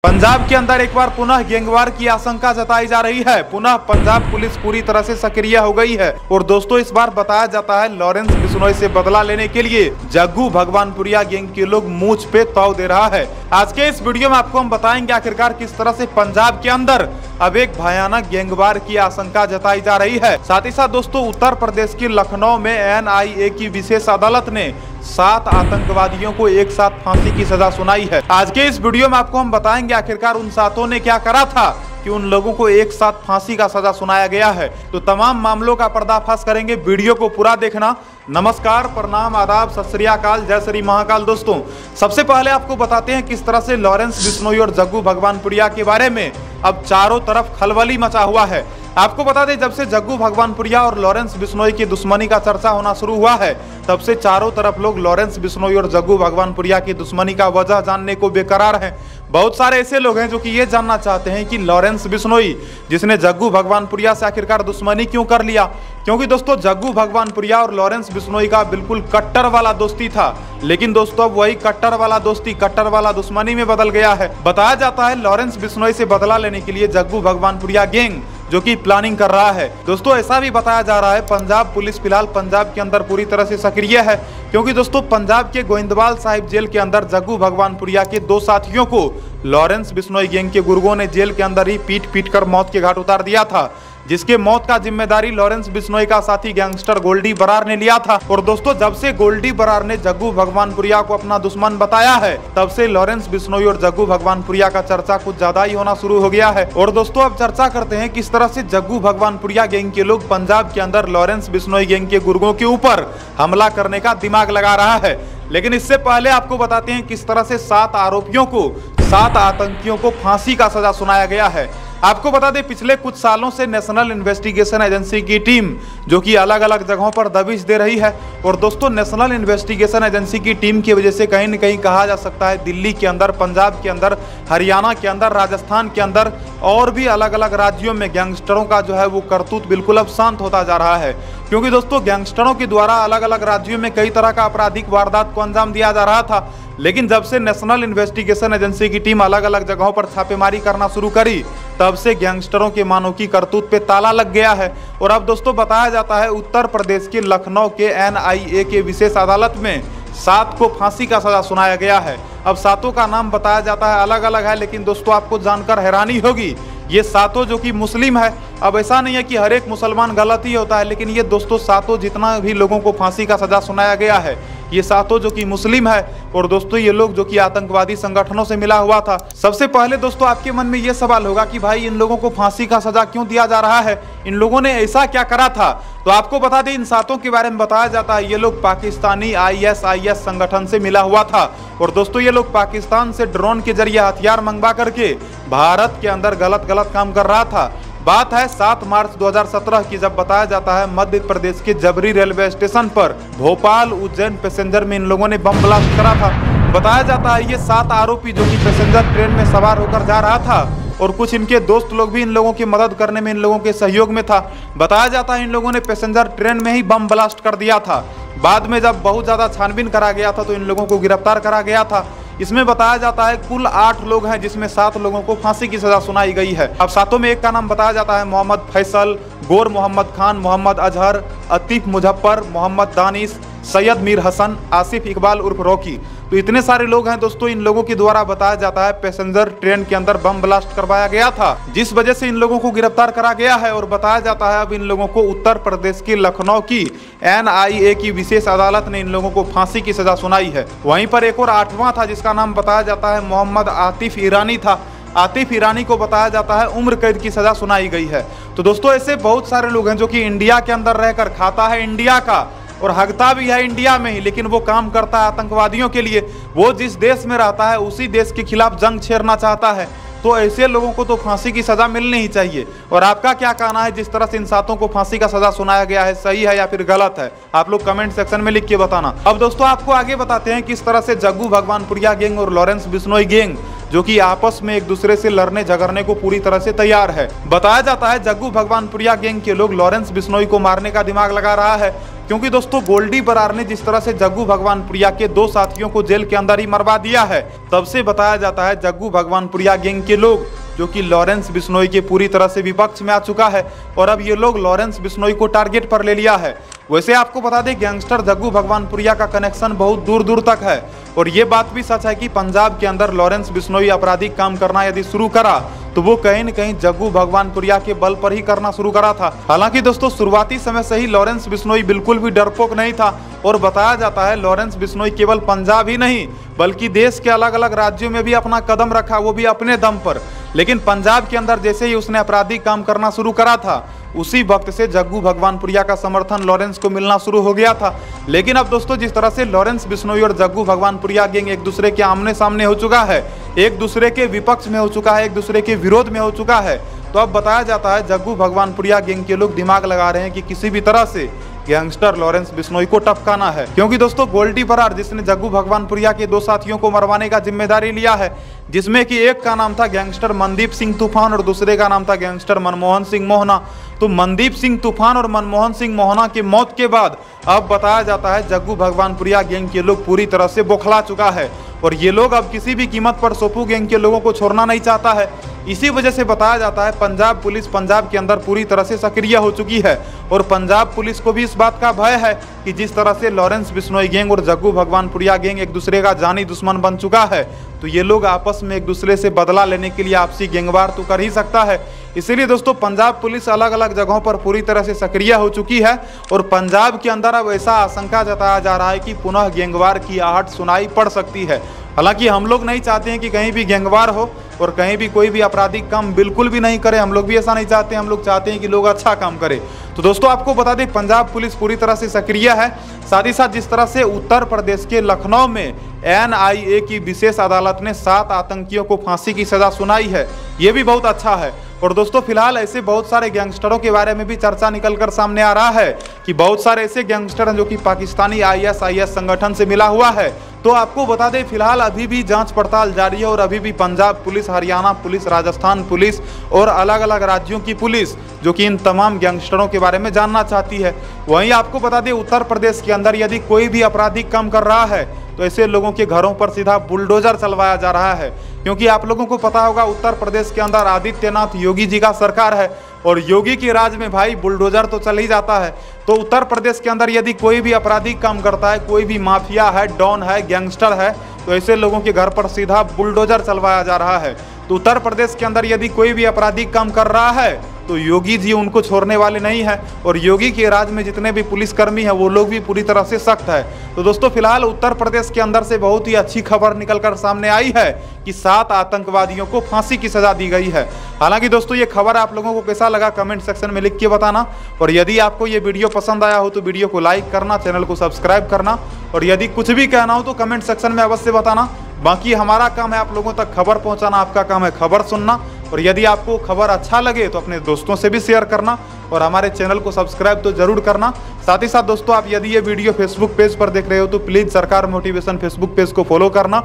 पंजाब के अंदर एक बार पुनः गैंगवार की आशंका जताई जा रही है। पुनः पंजाब पुलिस पूरी तरह से सक्रिय हो गई है और दोस्तों इस बार बताया जाता है लॉरेंस बिश्नोई से बदला लेने के लिए जग्गू भगवानपुरिया गैंग के लोग मूंछ पे ताव दे रहा है। आज के इस वीडियो में आपको हम बताएंगे आखिरकार किस तरह से पंजाब के अंदर अब एक भयानक गैंगवार की आशंका जताई जा रही है। साथ ही साथ दोस्तों उत्तर प्रदेश के लखनऊ में NIA की विशेष अदालत ने 7 आतंकवादियों को एक साथ फांसी की सजा सुनाई है। आज के इस वीडियो में आपको हम बताएंगे आखिरकार उन सातों ने क्या करा था कि उन लोगों को एक साथ फांसी का सजा सुनाया गया है। तो तमाम मामलों का पर्दाफाश करेंगे, वीडियो को पूरा देखना। नमस्कार, प्रणाम, आदाब, सत श्री अकाल, जय श्री महाकाल। दोस्तों सबसे पहले आपको बताते हैं किस तरह से लॉरेंस बिश्नोई और जग्गू भगवानपुरिया के बारे में अब चारों तरफ खलबली मचा हुआ है। आपको बता दें जब से जग्गू भगवानपुरिया और लॉरेंस बिश्नोई की दुश्मनी का चर्चा होना शुरू हुआ है तब से चारों तरफ लोग लॉरेंस बिश्नोई और जग्गू भगवानपुरिया की दुश्मनी का वजह जानने को बेकरार हैं। बहुत सारे ऐसे लोग हैं जो कि ये जानना चाहते हैं कि लॉरेंस बिश्नोई जिसने जग्गू भगवानपुरिया से आखिरकार दुश्मनी क्यों कर लिया, क्योंकि दोस्तों जग्गू भगवानपुरिया और लॉरेंस बिश्नोई का बिल्कुल कट्टर वाला दोस्ती था। लेकिन दोस्तों अब वही कट्टर वाला दोस्ती कट्टर वाला दुश्मनी में बदल गया है। बताया जाता है लॉरेंस बिश्नोई से बदला लेने के लिए जग्गू भगवानपुरिया गैंग जो कि प्लानिंग कर रहा है। दोस्तों ऐसा भी बताया जा रहा है पंजाब पुलिस फिलहाल पंजाब के अंदर पूरी तरह से सक्रिय है, क्योंकि दोस्तों पंजाब के गोविंदवाल साहिब जेल के अंदर जग्गू भगवानपुरिया के 2 साथियों को लॉरेंस बिश्नोई गैंग के गुर्गों ने जेल के अंदर ही पीट कर मौत के घाट उतार दिया था, जिसके मौत का जिम्मेदारी लॉरेंस बिश्नोई का साथी गैंगस्टर गोल्डी बरार ने लिया था। और दोस्तों जब से गोल्डी बरार ने जग्गू भगवानपुरिया को अपना दुश्मन बताया है तब से लॉरेंस बिश्नोई और जग्गू भगवानपुरिया का चर्चा कुछ ज्यादा ही होना शुरू हो गया है। और दोस्तों अब चर्चा करते हैं किस तरह से जग्गू भगवानपुरिया गैंग के लोग पंजाब के अंदर लॉरेंस बिश्नोई गैंग के गुर्गों के ऊपर हमला करने का दिमाग लगा रहा है। लेकिन इससे पहले आपको बताते हैं किस तरह से 7 आरोपियों को 7 आतंकियों को फांसी का सजा सुनाया गया है। आपको बता दें पिछले कुछ सालों से नेशनल इन्वेस्टिगेशन एजेंसी की टीम जो कि अलग अलग जगहों पर दबिश दे रही है। और दोस्तों नेशनल इन्वेस्टिगेशन एजेंसी की टीम की वजह से कहीं न कहीं कहा जा सकता है दिल्ली के अंदर, पंजाब के अंदर, हरियाणा के अंदर, राजस्थान के अंदर और भी अलग अलग राज्यों में गैंगस्टरों का जो है वो करतूत बिल्कुल अब शांत होता जा रहा है। क्योंकि दोस्तों गैंगस्टरों के द्वारा अलग अलग राज्यों में कई तरह का आपराधिक वारदात को अंजाम दिया जा रहा था। लेकिन जब से नेशनल इन्वेस्टिगेशन एजेंसी की टीम अलग अलग जगहों पर छापेमारी करना शुरू करी तब से गैंगस्टरों के मानों की करतूत पे ताला लग गया है। और अब दोस्तों बताया जाता है उत्तर प्रदेश के लखनऊ के NIA के विशेष अदालत में 7 को फांसी का सजा सुनाया गया है। अब 7 का नाम बताया जाता है अलग अलग है, लेकिन दोस्तों आपको जानकर हैरानी होगी ये 7 जो कि मुस्लिम है। अब ऐसा नहीं है कि हर एक मुसलमान गलत ही होता है, लेकिन ये दोस्तों 7 जितना भी लोगों को फांसी का सजा सुनाया गया है ये 7 जो कि मुस्लिम है। और दोस्तों ये लोग जो कि आतंकवादी संगठनों से मिला हुआ था। सबसे पहले दोस्तों आपके मन में ये सवाल होगा कि भाई इन लोगों को फांसी का सजा क्यों दिया जा रहा है, इन लोगों ने ऐसा क्या करा था। तो आपको बता दें इन 7 के बारे में बताया जाता है ये लोग पाकिस्तानी ISIS संगठन से मिला हुआ था। और दोस्तों ये लोग पाकिस्तान से ड्रोन के जरिए हथियार मंगवा करके भारत के अंदर गलत काम कर रहा था। बात है 7 मार्च 2017 की, जब बताया जाता है मध्य प्रदेश के जबरी रेलवे स्टेशन पर भोपाल उज्जैन पैसेंजर में इन लोगों ने बम ब्लास्ट करा था। बताया जाता है ये 7 आरोपी जो कि पैसेंजर ट्रेन में सवार होकर जा रहा था और कुछ इनके दोस्त लोग भी इन लोगों की मदद करने में इन लोगों के सहयोग में था। बताया जाता है इन लोगों ने पैसेंजर ट्रेन में ही बम ब्लास्ट कर दिया था। बाद में जब बहुत ज्यादा छानबीन करा गया था तो इन लोगों को गिरफ्तार करा गया था। इसमें बताया जाता है कुल 8 लोग हैं जिसमें 7 लोगों को फांसी की सजा सुनाई गई है। अब 7 में एक का नाम बताया जाता है मोहम्मद फैसल, गोर मोहम्मद खान, मोहम्मद अजहर, अतीफ मुजफ्फर, मोहम्मद दानिश, सैयद मीर हसन, आसिफ इकबाल उर्फ रॉकी। तो इतने सारे लोग हैं दोस्तों। इन लोगों के द्वारा बताया जाता है पैसेंजर ट्रेन के अंदर बम ब्लास्ट करवाया गया था, जिस वजह से इन लोगों को गिरफ्तार करा गया है। और बताया जाता है अब इन लोगों को उत्तर प्रदेश के लखनऊ की NIA की विशेष अदालत ने इन लोगों को फांसी की सजा सुनाई है। वहीं पर एक और 8वां था जिसका नाम बताया जाता है मोहम्मद आतिफ ईरानी था। आतिफ ईरानी को बताया जाता है उम्र कैद की सजा सुनाई गई है। तो दोस्तों ऐसे बहुत सारे लोग हैं जो कि इंडिया के अंदर रहकर खाता है इंडिया का और हकता भी है इंडिया में ही, लेकिन वो काम करता है आतंकवादियों के लिए। वो जिस देश में रहता है उसी देश के खिलाफ जंग छेड़ना चाहता है। तो ऐसे लोगों को तो फांसी की सजा मिलनी ही चाहिए। और आपका क्या कहना है जिस तरह से इन 7 को फांसी का सजा सुनाया गया है, सही है या फिर गलत है? आप लोग कमेंट सेक्शन में लिख के बताना। अब दोस्तों आपको आगे बताते हैं किस तरह से जग्गू भगवानपुरिया गैंग और लॉरेंस बिश्नोई गैंग जो कि आपस में एक दूसरे से लड़ने झगड़ने को पूरी तरह से तैयार है। बताया जाता है जग्गू भगवानपुरिया गैंग के लोग लॉरेंस बिश्नोई को मारने का दिमाग लगा रहा है, क्योंकि दोस्तों गोल्डी बरार ने जिस तरह से जग्गू भगवानपुरिया के 2 साथियों को जेल के अंदर ही मरवा दिया है, तब से बताया जाता है जग्गू भगवानपुरिया गैंग के लोग, जो कि लॉरेंस बिश्नोई के पूरी तरह से विपक्ष में आ चुका है और अब ये लोग लॉरेंस बिश्नोई को टारगेट पर ले लिया है। वैसे आपको बता दें गैंगस्टर जग्गू भगवानपुरिया का कनेक्शन बहुत दूर दूर तक है और ये बात भी सच है कि पंजाब के अंदर लॉरेंस बिश्नोई आपराधिक काम करना यदि शुरू करा तो वो कहीं न कहीं जग्गू भगवानपुरिया के बल पर ही करना शुरू करा था। हालांकि दोस्तों शुरुआती समय से ही लॉरेंस बिश्नोई बिल्कुल भी डरपोक नहीं था और बताया जाता है लॉरेंस बिश्नोई केवल पंजाब ही नहीं बल्कि देश के अलग अलग राज्यों में भी अपना कदम रखा, वो भी अपने दम पर। लेकिन पंजाब के अंदर जैसे ही उसने आपराधिक काम करना शुरू करा था उसी वक्त से जग्गू भगवानपुरिया का समर्थन लॉरेंस को मिलना शुरू हो गया था। लेकिन अब दोस्तों जिस तरह से लॉरेंस बिश्नोई और जग्गू भगवानपुरिया गैंग एक दूसरे के आमने सामने हो चुका है, एक दूसरे के विपक्ष में हो चुका है, एक दूसरे के विरोध में हो चुका है, तो अब बताया जाता है जग्गू भगवानपुरिया गैंग के लोग दिमाग लगा रहे हैं कि किसी भी तरह से गैंगस्टर लॉरेंस बिश्नोई को टपकाना है। क्योंकि दोस्तों गोल्डी बरार जिसने जग्गू भगवानपुरिया के 2 साथियों को मरवाने का जिम्मेदारी लिया है, जिसमें कि एक का नाम था गैंगस्टर मनदीप सिंह तूफान और दूसरे का नाम था गैंगस्टर मनमोहन सिंह मोहना, तो मनदीप सिंह तूफान और मनमोहन सिंह मोहना की मौत के बाद अब बताया जाता है जग्गू भगवानपुरिया गैंग के लोग पूरी तरह से बौखला चुका है और ये लोग अब किसी भी कीमत पर सोपू गैंग के लोगों को छोड़ना नहीं चाहता है। इसी वजह से बताया जाता है पंजाब पुलिस पंजाब के अंदर पूरी तरह से सक्रिय हो चुकी है और पंजाब पुलिस को भी इस बात का भय है कि जिस तरह से लॉरेंस बिश्नोई गैंग और जग्गू भगवानपुरिया गैंग एक दूसरे का जानी दुश्मन बन चुका है, तो ये लोग आपस में एक दूसरे से बदला लेने के लिए आपसी गैंगवार तो कर ही सकता है। इसीलिए दोस्तों पंजाब पुलिस अलग अलग जगहों पर पूरी तरह से सक्रिय हो चुकी है और पंजाब के अंदर अब ऐसा आशंका जताया जा रहा है कि पुनः गैंगवार की आहट सुनाई पड़ सकती है। हालांकि हम लोग नहीं चाहते हैं कि कहीं भी गैंगवार हो और कहीं भी कोई भी आपराधिक काम बिल्कुल भी नहीं करे, हम लोग भी ऐसा नहीं चाहते। हम लोग चाहते हैं कि लोग अच्छा काम करें। तो दोस्तों आपको बता दें पंजाब पुलिस पूरी तरह से सक्रिय है। साथ ही साथ जिस तरह से उत्तर प्रदेश के लखनऊ में NIA की विशेष अदालत ने 7 आतंकियों को फांसी की सजा सुनाई है, ये भी बहुत अच्छा है। और दोस्तों फिलहाल ऐसे बहुत सारे गैंगस्टरों के बारे में भी चर्चा निकलकर सामने आ रहा है कि बहुत सारे ऐसे गैंगस्टर हैं जो कि पाकिस्तानी ISIS संगठन से मिला हुआ है। तो आपको बता दें फिलहाल अभी भी जांच पड़ताल जारी है और अभी भी Punjab police, Haryana police, Rajasthan police और अलग अलग राज्यों की पुलिस जो कि इन तमाम गैंगस्टरों के बारे में जानना चाहती है। वहीं आपको बता दें उत्तर प्रदेश के अंदर यदि कोई भी आपराधिक काम कर रहा है तो ऐसे लोगों के घरों पर सीधा बुलडोजर चलवाया जा रहा है। क्योंकि आप लोगों को पता होगा उत्तर प्रदेश के अंदर आदित्यनाथ योगी जी का सरकार है और योगी के राज में भाई बुलडोजर तो चल ही जाता है। तो उत्तर प्रदेश के अंदर यदि कोई भी आपराधिक काम करता है, कोई भी माफिया है, डॉन है, गैंगस्टर है, तो ऐसे लोगों के घर पर सीधा बुलडोजर चलवाया जा रहा है। तो उत्तर प्रदेश के अंदर यदि कोई भी आपराधिक काम कर रहा है तो योगी जी उनको छोड़ने वाले नहीं है और योगी के राज में जितने भी पुलिसकर्मी हैं वो लोग भी पूरी तरह से सख्त है। तो दोस्तों फिलहाल उत्तर प्रदेश के अंदर से बहुत ही अच्छी खबर निकलकर सामने आई है कि 7 आतंकवादियों को फांसी की सजा दी गई है। हालांकि दोस्तों ये खबर आप लोगों को कैसा लगा कमेंट सेक्शन में लिख के बताना और यदि आपको ये वीडियो पसंद आया हो तो वीडियो को लाइक करना, चैनल को सब्सक्राइब करना और यदि कुछ भी कहना हो तो कमेंट सेक्शन में अवश्य बताना। बाकी हमारा काम है आप लोगों तक खबर पहुंचाना, आपका काम है खबर सुनना और यदि आपको खबर अच्छा लगे तो अपने दोस्तों से भी शेयर करना और हमारे चैनल को सब्सक्राइब तो जरूर करना। साथ ही साथ दोस्तों आप यदि ये वीडियो फेसबुक पेज पर देख रहे हो तो प्लीज़ सरकार मोटिवेशन फेसबुक पेज को फॉलो करना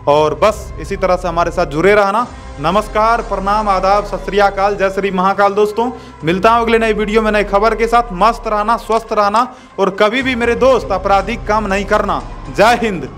और बस इसी तरह से हमारे साथ जुड़े रहना। नमस्कार, प्रणाम, आदाब, सत श्री अकाल, जय श्री महाकाल। दोस्तों मिलता हूं अगले नई वीडियो में नई खबर के साथ। मस्त रहना, स्वस्थ रहना और कभी भी मेरे दोस्त आपराधिक काम नहीं करना। जय हिंद।